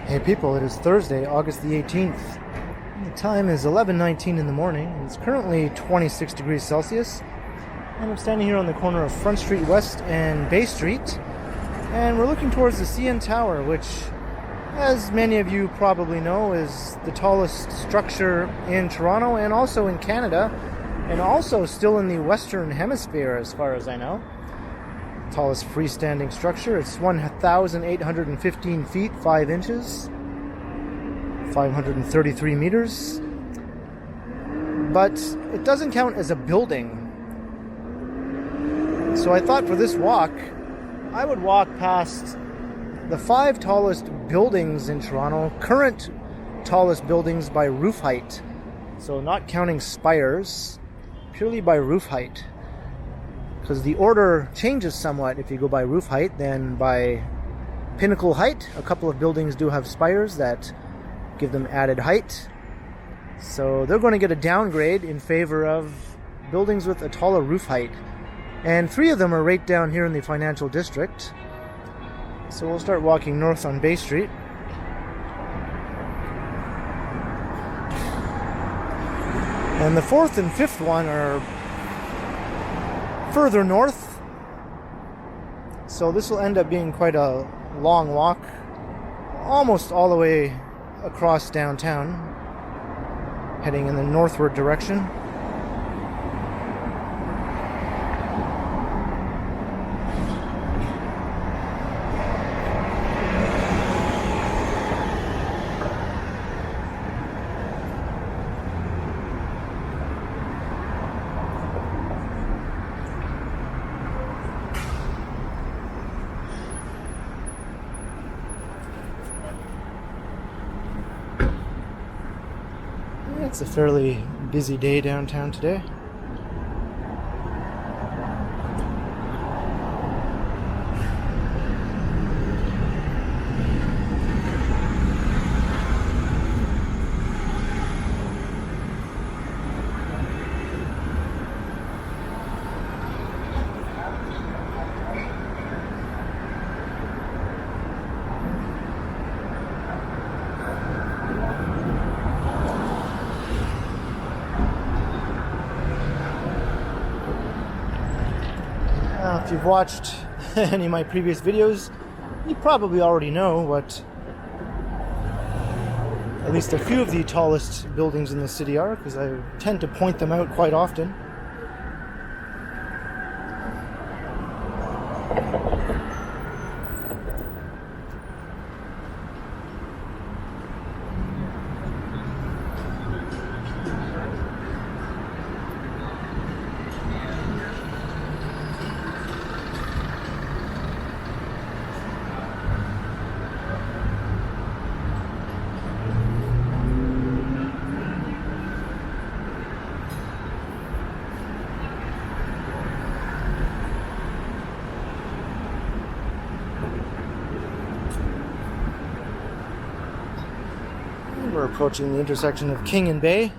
Hey people, it is Thursday, August the 18th. The time is 11:19 in the morning, and it's currently 26 degrees Celsius. And I'm standing here on the corner of Front Street West and Bay Street, and we're looking towards the CN Tower, which, as many of you probably know, is the tallest structure in Toronto and also in Canada, and also still in the Western Hemisphere as far as I know. Tallest freestanding structure. It's 1,815 feet, 5 inches, 533 meters. But it doesn't count as a building. So I thought for this walk, I would walk past the 5 tallest buildings in Toronto, current tallest buildings by roof height. So not counting spires, purely by roof height. Because the order changes somewhat if you go by roof height than by pinnacle height. A couple of buildings do have spires that give them added height. So they're going to get a downgrade in favor of buildings with a taller roof height. And 3 of them are right down here in the financial district. So we'll start walking north on Bay Street. And the 4th and 5th one are further north, so this will end up being quite a long walk, almost all the way across downtown, heading in the northward direction. It's a fairly busy day downtown today. If you've watched any of my previous videos, you probably already know what at least a few of the tallest buildings in the city are, because I tend to point them out quite often. We're approaching the intersection of King and Bay.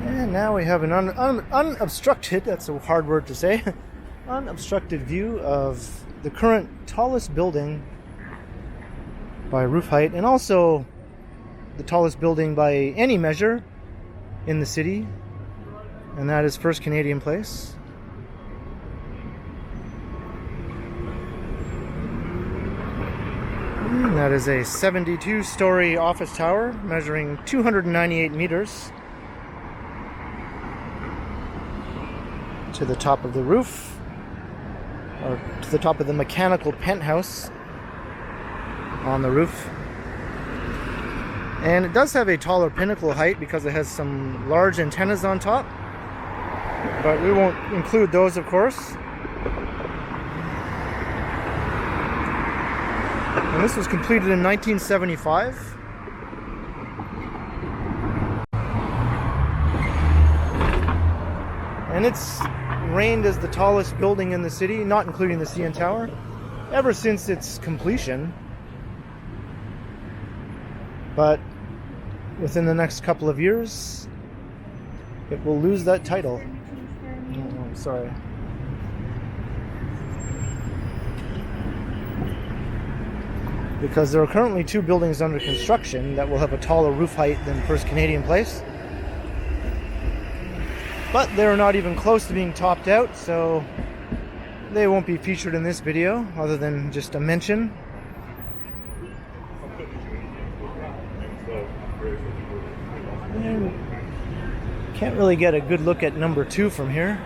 And now we have an unobstructed, that's a hard word to say, unobstructed view of the current tallest building by roof height, and also the tallest building by any measure in the city, and that is First Canadian Place. And that is a 72-story office tower measuring 298 meters. To the top of the roof. or to the top of the mechanical penthouse on the roof. And it does have a taller pinnacle height because it has some large antennas on top, but we won't include those, of course. And this was completed in 1975. And it's reigned as the tallest building in the city, not including the CN Tower, ever since its completion. But within the next couple of years, it will lose that title. Oh, I'm sorry. Because there are currently 2 buildings under construction that will have a taller roof height than First Canadian Place. But they're not even close to being topped out, so they won't be featured in this video, other than just a mention. And can't really get a good look at number 2 from here.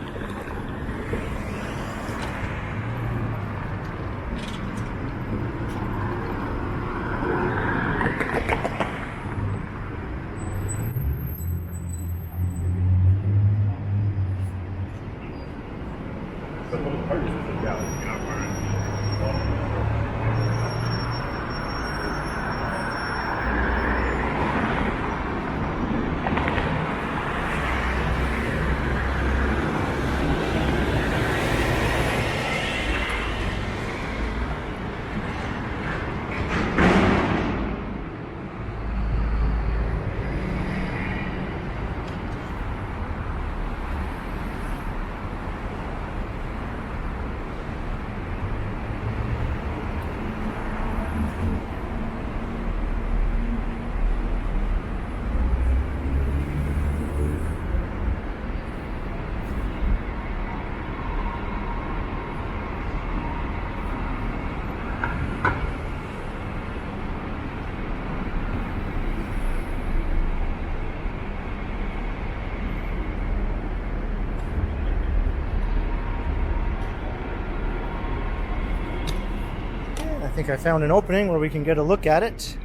I think I found an opening where we can get a look at it.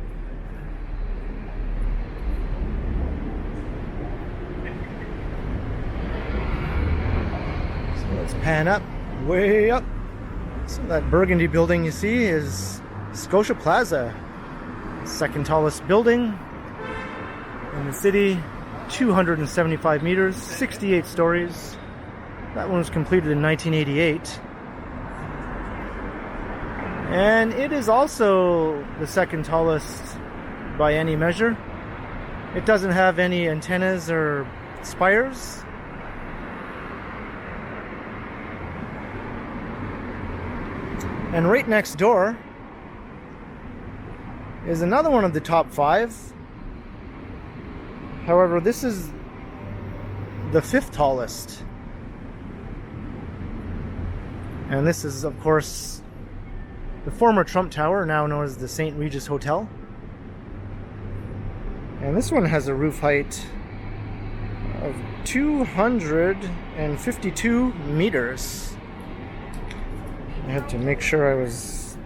So let's pan up, way up. So that burgundy building you see is Scotia Plaza, second tallest building in the city, 275 meters, 68 stories. That one was completed in 1988. And it is also the second tallest by any measure. It doesn't have any antennas or spires. And right next door is another one of the top 5. However, this is the 5th tallest. And this is, of course, the former Trump Tower, now known as the St Regis Hotel. And this one has a roof height of 252 meters. I had to make sure I was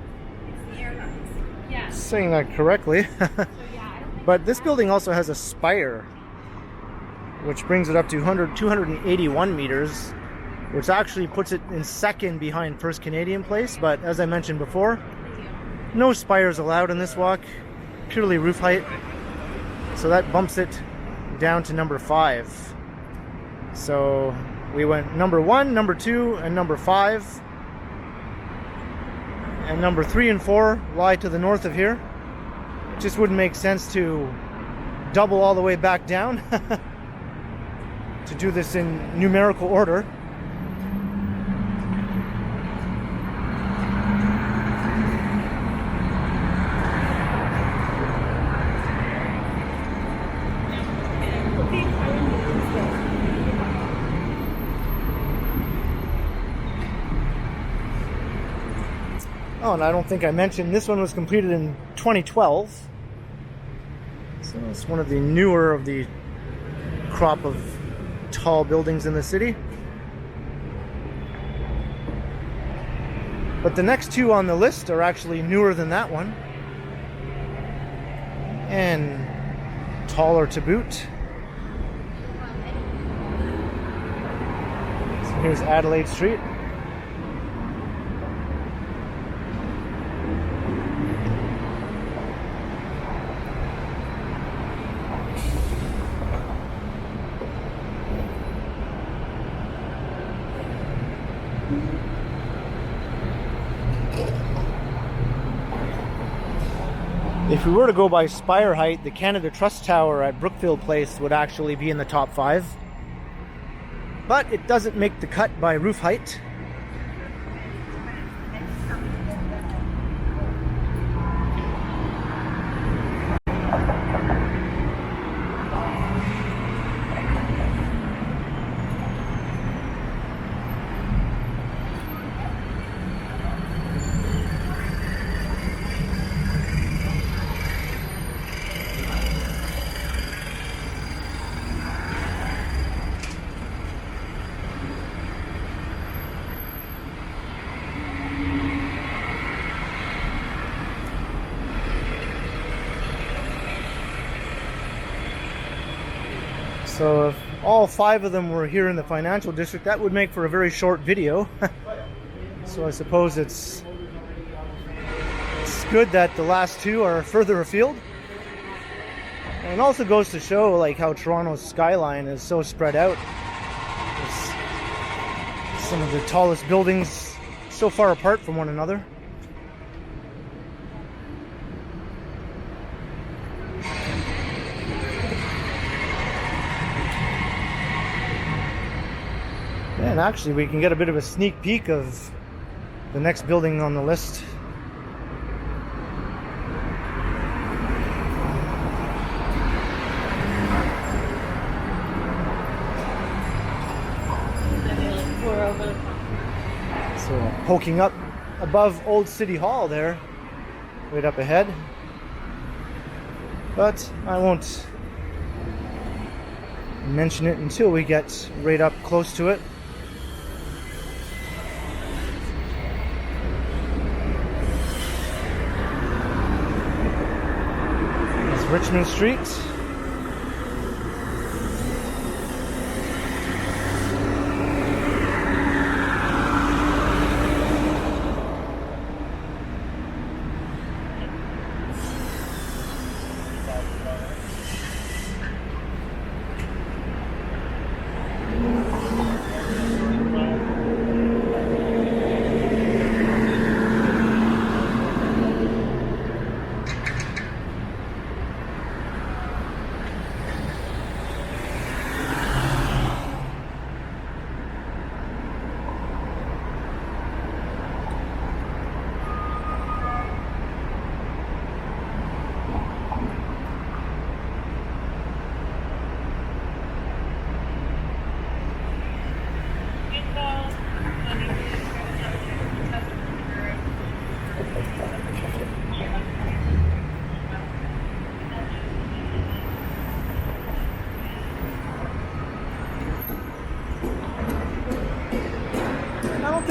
saying that correctly. But this building also has a spire, which brings it up to 281 meters, which actually puts it in second behind First Canadian Place. But as I mentioned before, no spires allowed in this walk, purely roof height. So that bumps it down to number 5. So we went number 1, number 2, and number 5. And number 3 and 4 lie to the north of here. It just wouldn't make sense to double all the way back down to do this in numerical order. Oh, and I don't think I mentioned this one was completed in 2012. So it's one of the newer of the crop of tall buildings in the city. But the next two on the list are actually newer than that one. And taller to boot. So here's Adelaide Street. If we were to go by spire height, the Canada Trust Tower at Brookfield Place would actually be in the top 5. But it doesn't make the cut by roof height. So if all 5 of them were here in the financial district, that would make for a very short video. So I suppose it's good that the last 2 are further afield. And it also goes to show like how Toronto's skyline is so spread out. It's some of the tallest buildings so far apart from one another. And actually we can get a bit of a sneak peek of the next building on the list. So poking up above Old City Hall there, right up ahead. But I won't mention it until we get right up close to it. Richmond Street.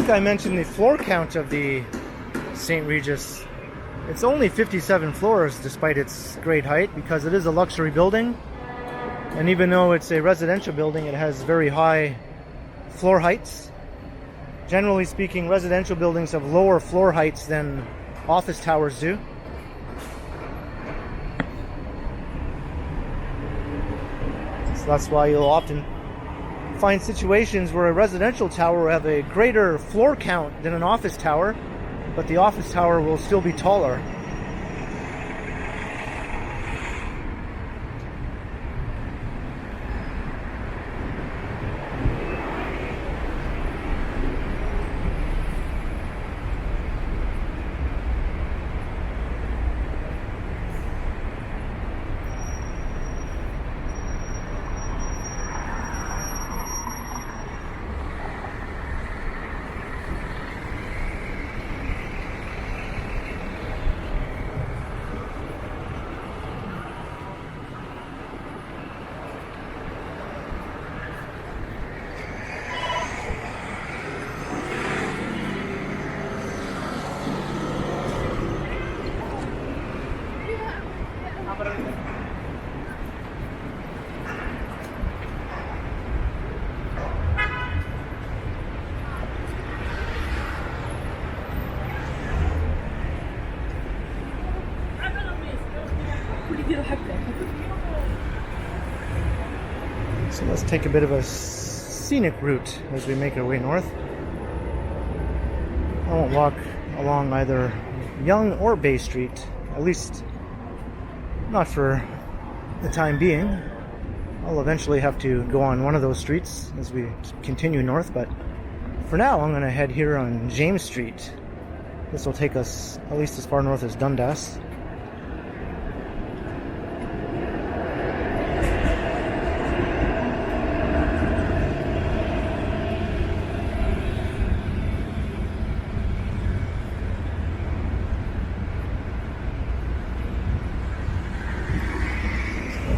I mentioned the floor count of the St. Regis. It's only 57 floors despite its great height, because it is a luxury building, and even though it's a residential building, it has very high floor heights. Generally speaking, residential buildings have lower floor heights than office towers do. So that's why you'll often find situations where a residential tower will have a greater floor count than an office tower, but the office tower will still be taller. So let's take a bit of a scenic route as we make our way north. I won't walk along either Yonge or Bay Street, at least not for the time being. I'll eventually have to go on one of those streets as we continue north, but for now I'm going to head here on James Street. This will take us at least as far north as Dundas.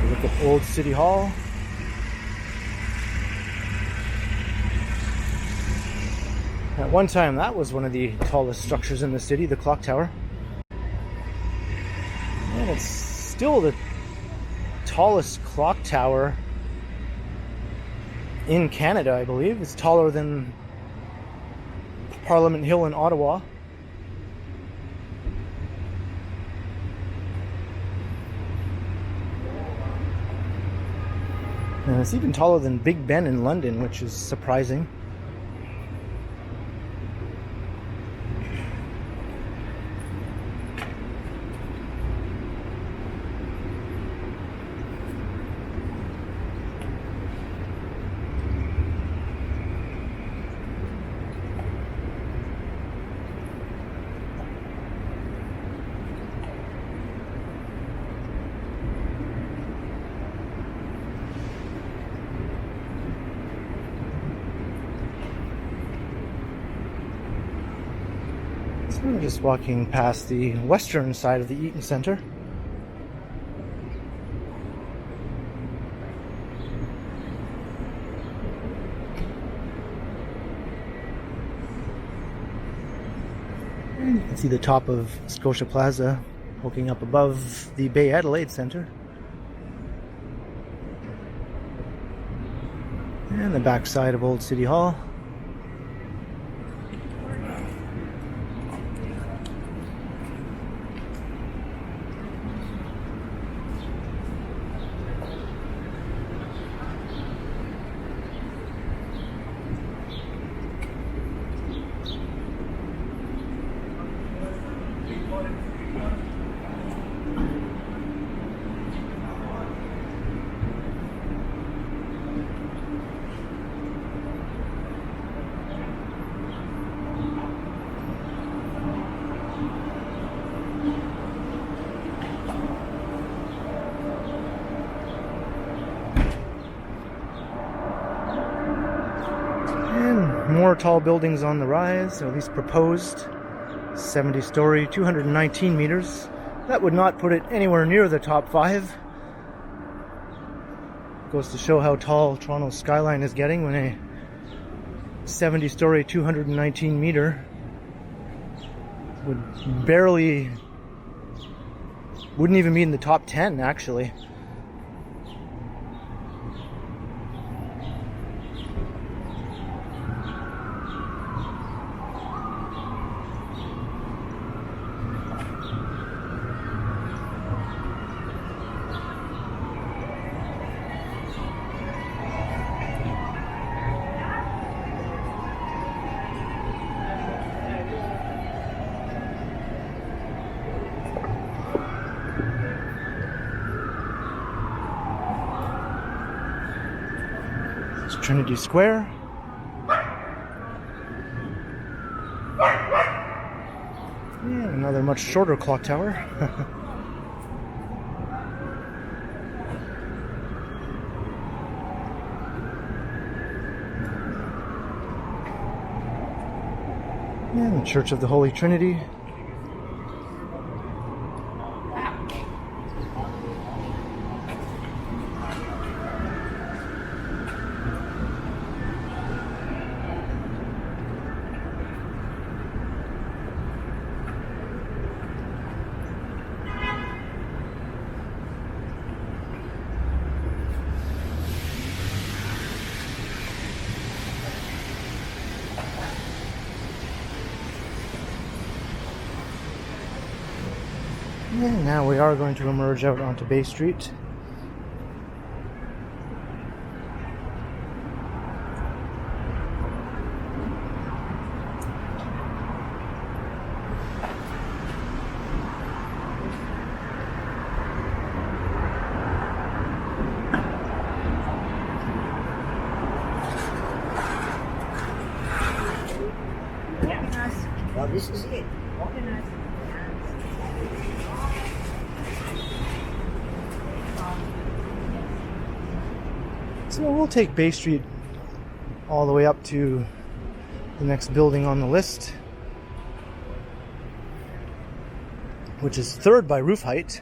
Look at Old City Hall. At one time, that was one of the tallest structures in the city, the clock tower. And it's still the tallest clock tower in Canada, I believe. It's taller than Parliament Hill in Ottawa. And it's even taller than Big Ben in London, which is surprising. We're just walking past the western side of the Eaton Centre. And you can see the top of Scotia Plaza poking up above the Bay Adelaide Centre. And the back side of Old City Hall. More tall buildings on the rise, or at least proposed. 70-story, 219 meters. That would not put it anywhere near the top 5. Goes to show how tall Toronto's skyline is getting when a 70-story, 219 meter wouldn't even be in the top 10, actually. Trinity Square. Yeah, another much shorter clock tower. And the Church of the Holy Trinity. And now we are going to emerge out onto Bay Street. So we'll take Bay Street all the way up to the next building on the list, which is third by roof height.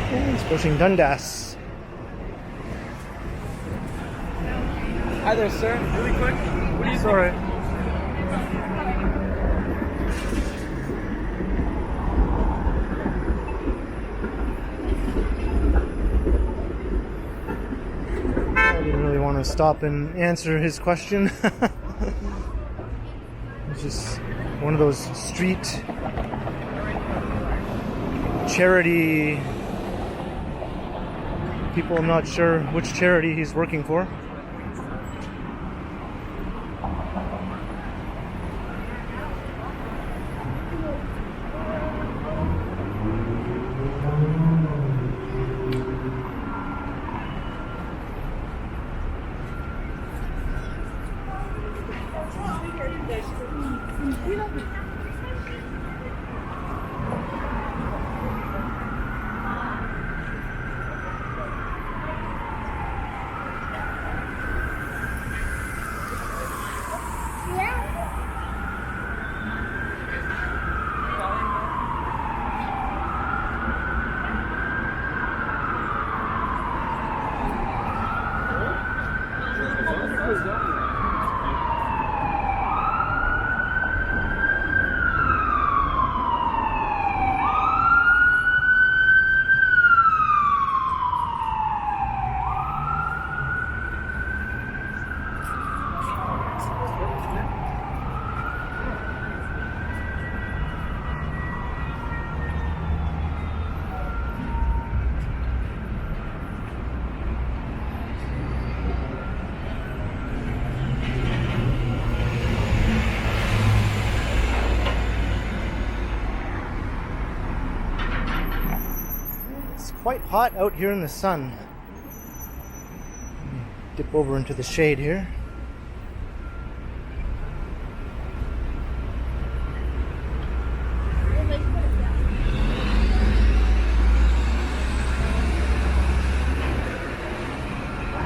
It's pushing Dundas. Hi there, sir. Really quick. What do you Sorry. I didn't really want to stop and answer his question. It's just one of those street charity people. I'm not sure which charity he's working for. Quite hot out here in the sun. Dip over into the shade here.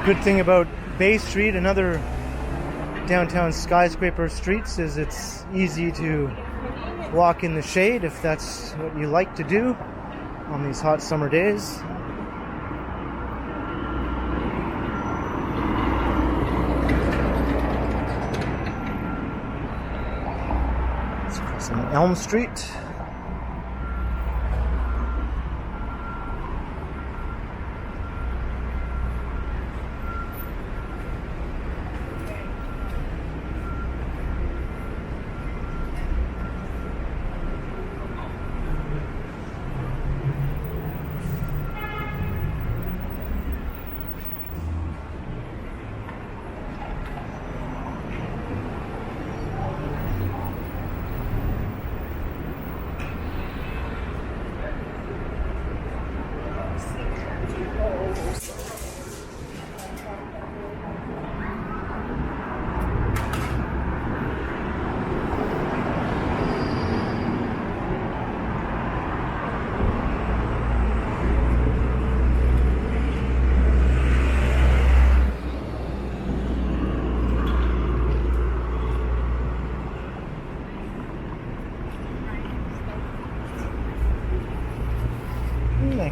Good thing about Bay Street and other downtown skyscraper streets is it's easy to walk in the shade if that's what you like to do on these hot summer days. Let's cross on Elm Street.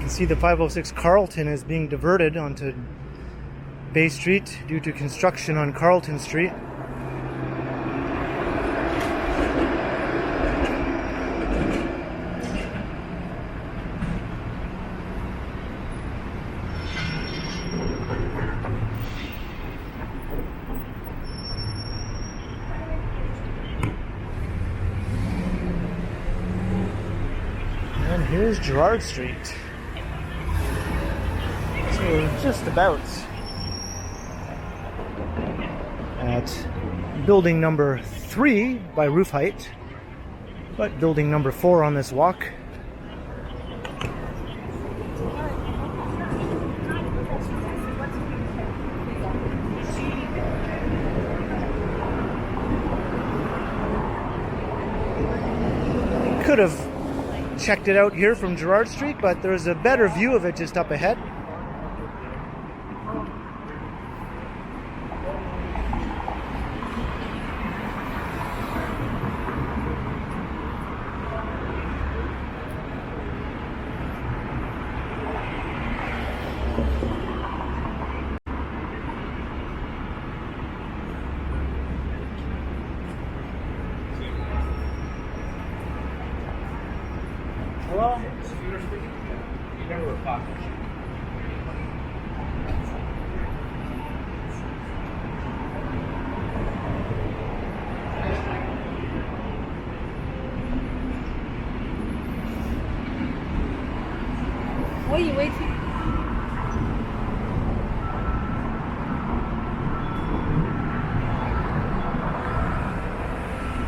can see the 506 Carlton is being diverted onto Bay Street due to construction on Carlton Street. And here's Gerrard Street. So we're just about at building number 3 by roof height, but building number 4 on this walk. Could have checked it out here from Gerrard Street, but there's a better view of it just up ahead. Hello? You never were pocket. What are you waiting?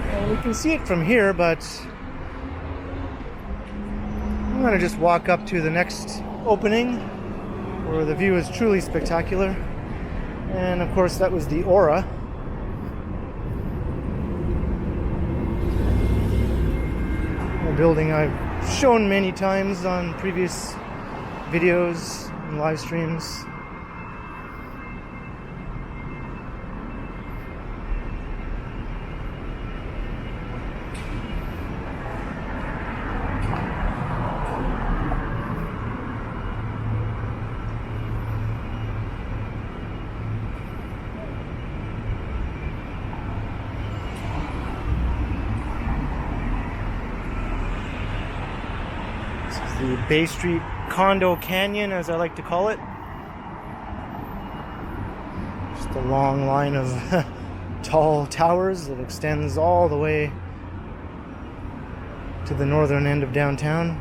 Well, we can see it from here, but I'm going to just walk up to the next opening where the view is truly spectacular. And of course that was the Aura. A building I've shown many times on previous videos and live streams. The Bay Street Condo Canyon, as I like to call it. Just a long line of tall towers that extends all the way to the northern end of downtown.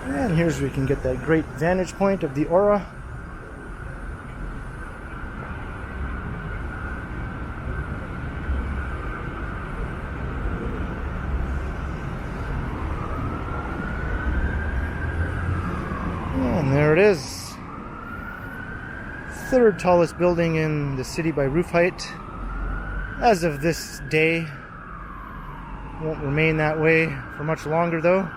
And here's where we can get that great vantage point of the Aura. And there it is. Third tallest building in the city by roof height. As of this day. Won't remain that way for much longer though.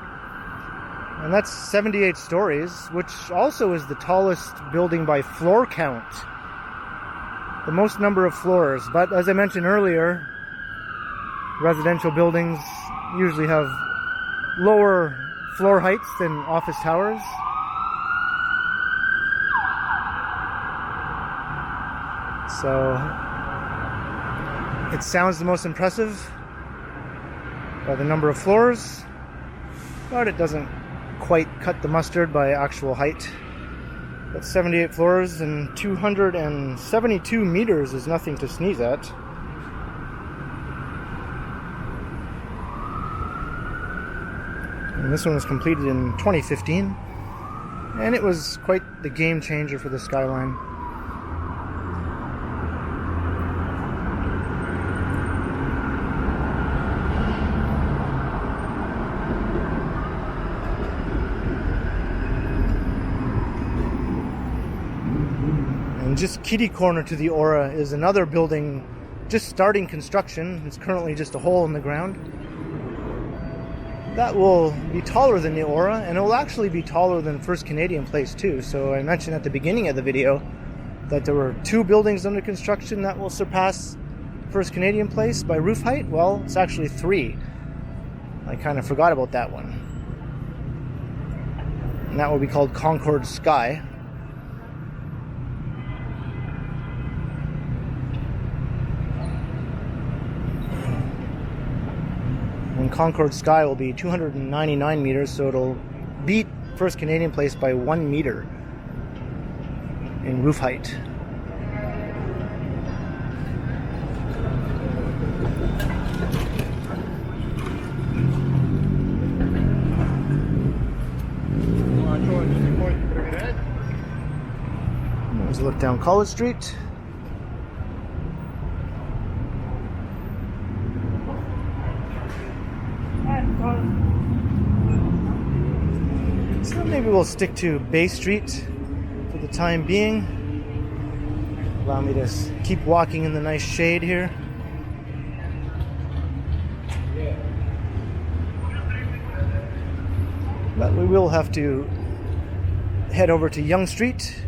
And that's 78 stories, which also is the tallest building by floor count. The most number of floors. But as I mentioned earlier, residential buildings usually have lower floor heights than office towers. So it sounds the most impressive by the number of floors, but it doesn't quite cut the mustard by actual height. But 78 floors and 272 meters is nothing to sneeze at. And this one was completed in 2015, and it was quite the game changer for the skyline. And just kitty corner to the Aura is another building just starting construction. It's currently just a hole in the ground. That will be taller than the Aura, and it will actually be taller than First Canadian Place too. So I mentioned at the beginning of the video that there were 2 buildings under construction that will surpass First Canadian Place by roof height. Well, it's actually 3. I kind of forgot about that one. And that will be called Concord Sky. And Concord Sky will be 299 meters, so it'll beat First Canadian Place by 1 meter in roof height. Let's look down College Street. So maybe we'll stick to Bay Street for the time being. Allow me to keep walking in the nice shade here. But we will have to head over to Yonge Street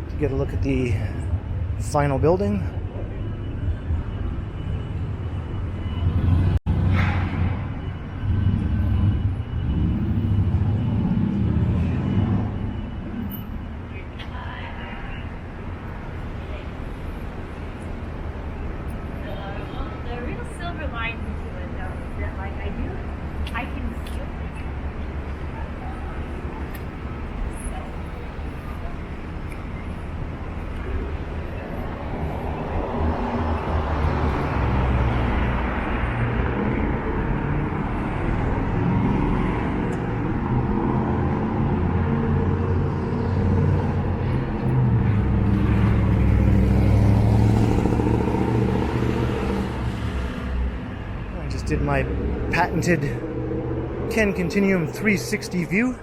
to get a look at the final building. Did my patented Ken Continuum 360 view.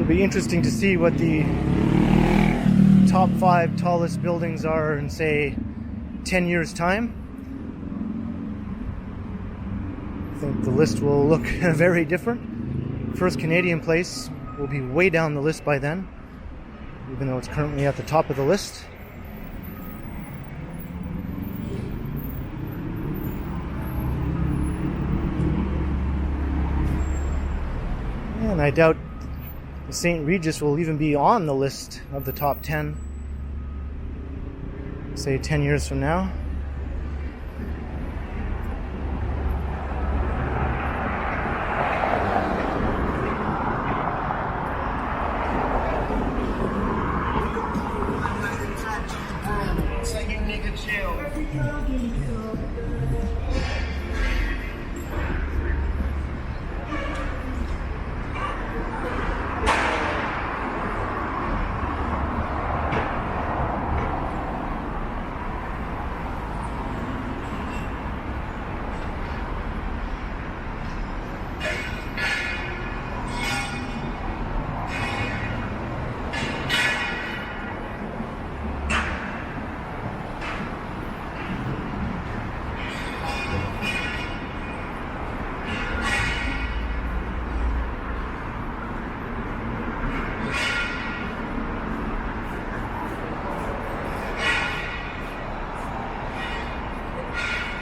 Be interesting to see what the top 5 tallest buildings are in, say, 10 years' time. I think the list will look very different. First Canadian Place will be way down the list by then, even though it's currently at the top of the list. And I doubt the St. Regis will even be on the list of the top 10, say 10 years from now.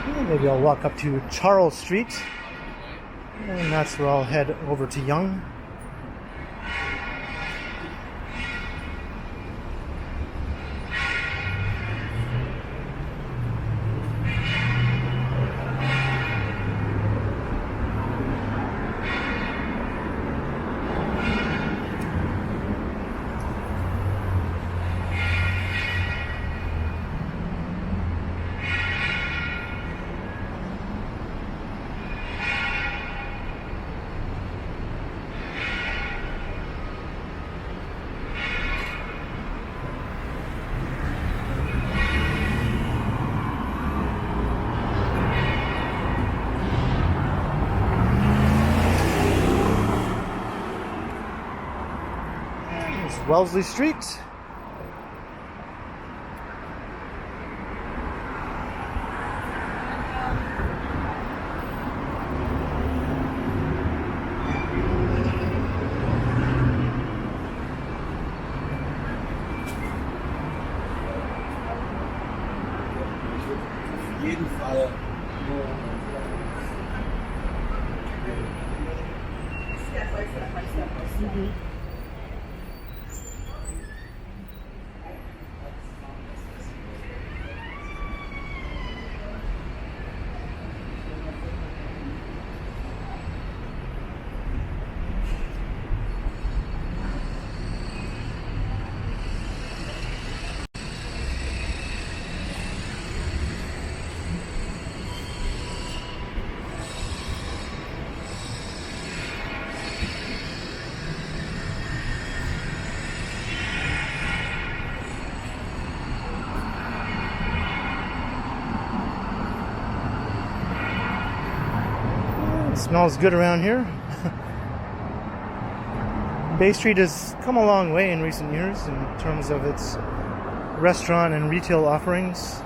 And maybe I'll walk up to Charles Street, and that's where I'll head over to Yonge. Wellesley Street. Auf jeden Fall. Smells good around here. Bay Street has come a long way in recent years in terms of its restaurant and retail offerings.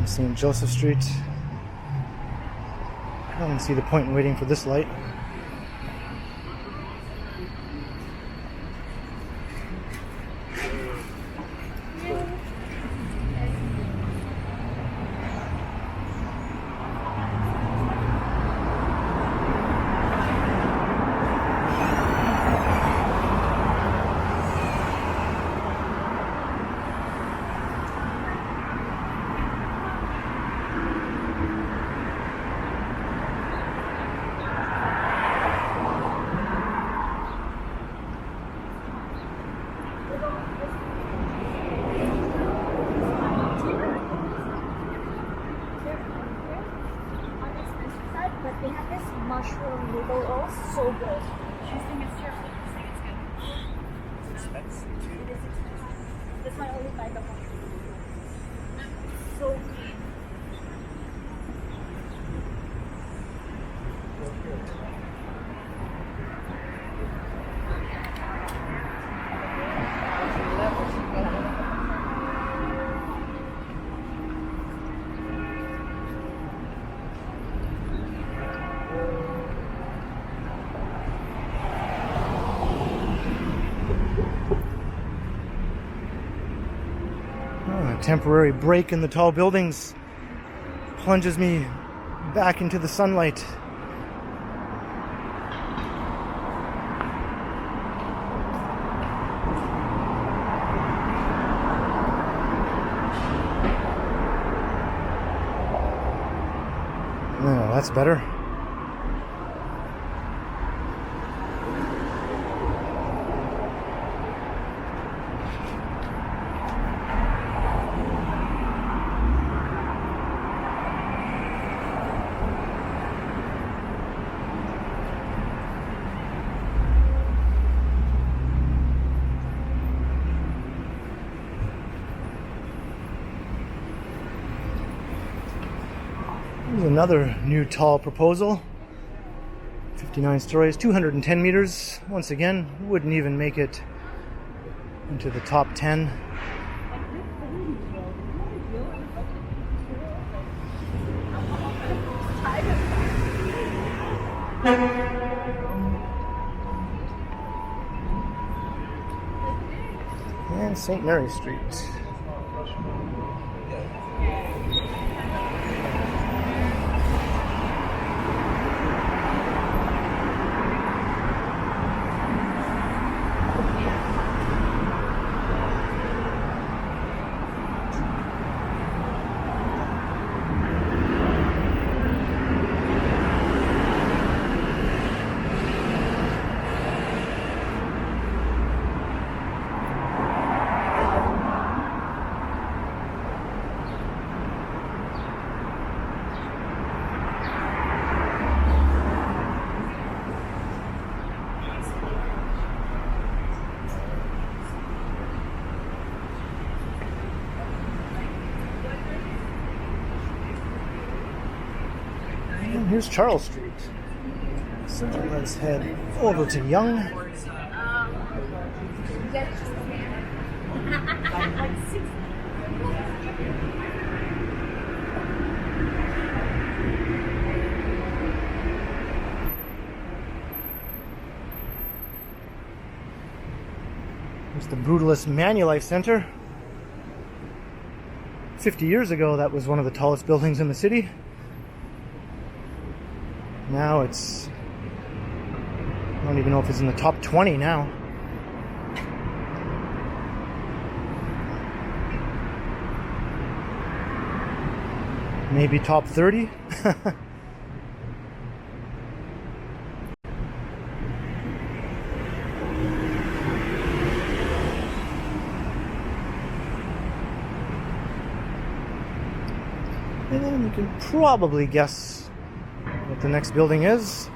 St. Joseph Street. I don't see the point in waiting for this light. They have this mushroom noodle rolls, so good. She's saying it's terrible. She's saying it's good. It's expensive too. It is expensive. This one only buy the one. So good. A temporary break in the tall buildings plunges me back into the sunlight. Oh, that's better. Here's another new tall proposal. 59 stories, 210 meters. Once again, wouldn't even make it into the top 10. And St. Mary Street. And here's Charles Street. So let's head over to Yonge. Here's the Brutalist Manulife Center. 50 years ago, that was one of the tallest buildings in the city. Now it's, I don't even know if it's in the top 20 now. Maybe top 30. And then you can probably guess what the next building is.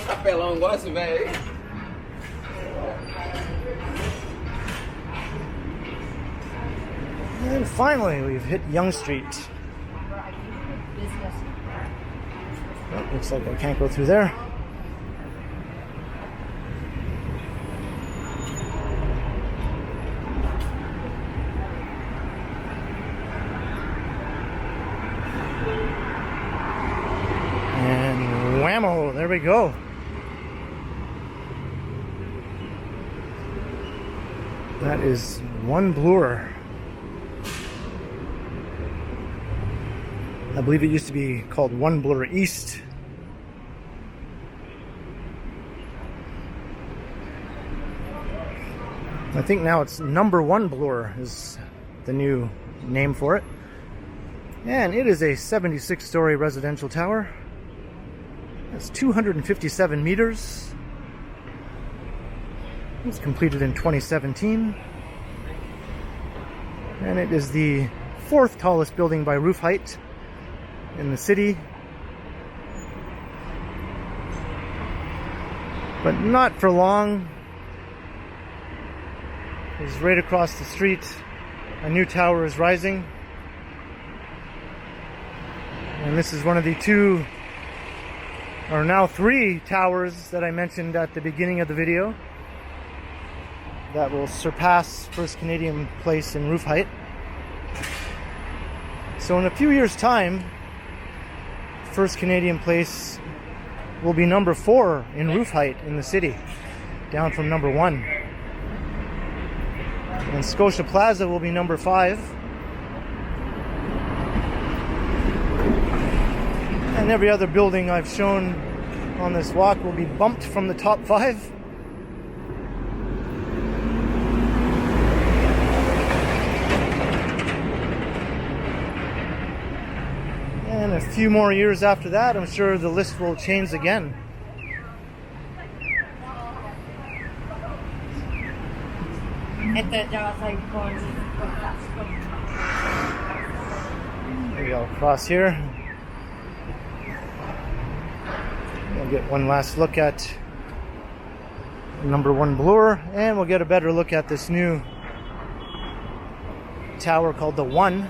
Capelão gosta, velho. And finally, we've hit Yonge Street. Oh, looks like I can't go through there. And whammo, there we go. That is one Bloor. I believe it used to be called One Bloor East. I think now it's number 1 Bloor is the new name for it. And it is a 76-story residential tower. It's 257 meters. It was completed in 2017. And it is the 4th tallest building by roof height in the city. But not for long. It's right across the street. A new tower is rising. And this is one of the 2, or now 3 towers that I mentioned at the beginning of the video that will surpass First Canadian Place in roof height. So in a few years' time, first Canadian place will be number 4 in roof height in the city, down from number 1. And Scotia Plaza will be number 5. And every other building I've shown on this walk will be bumped from the top 5. And a few more years after that, I'm sure the list will change again. We go across here. We'll get one last look at number 1 Bloor, and we'll get a better look at this new tower called the One.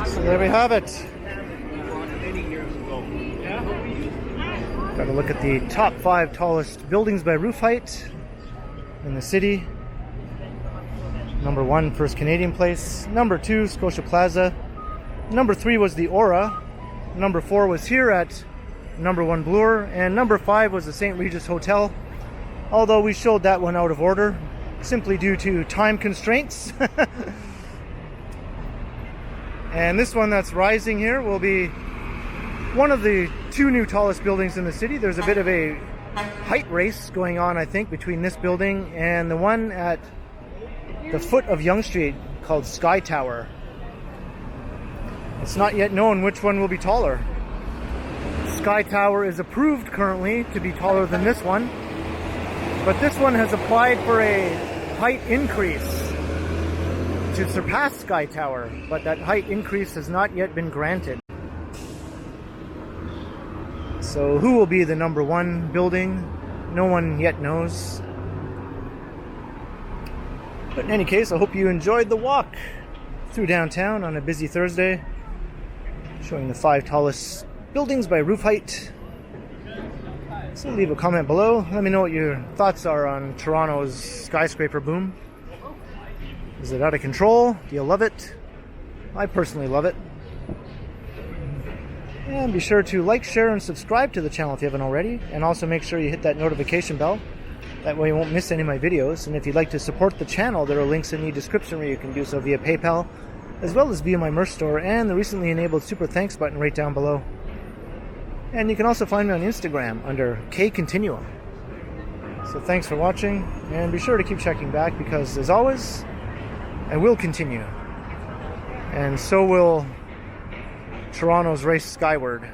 So there we have it. Got to look at the top 5 tallest buildings by roof height in the city. Number 1, First Canadian Place. Number 2, Scotia Plaza. Number 3 was the Aura. Number 4 was here at number 1 Bloor. And number 5 was the St Regis Hotel. Although we showed that one out of order, simply due to time constraints. And this one that's rising here will be one of the 2 new tallest buildings in the city. There's a bit of a height race going on, I think, between this building and the one at the foot of Yonge Street called Sky Tower. It's not yet known which one will be taller. Sky Tower is approved currently to be taller than this one, but this one has applied for a height increase to surpass Sky Tower, but that height increase has not yet been granted. So who will be the number 1 building? No one yet knows. But in any case, I hope you enjoyed the walk through downtown on a busy Thursday, showing the 5 tallest buildings by roof height. So leave a comment below. Let me know what your thoughts are on Toronto's skyscraper boom. Is it out of control? Do you love it? I personally love it. And be sure to like, share, and subscribe to the channel if you haven't already. And also make sure you hit that notification bell. That way you won't miss any of my videos. And if you'd like to support the channel, there are links in the description where you can do so via PayPal, as well as via my merch store and the recently enabled super thanks button right down below. And you can also find me on Instagram under KContinuum. So thanks for watching, and be sure to keep checking back because, as always, I will continue. And so will Toronto's race skyward.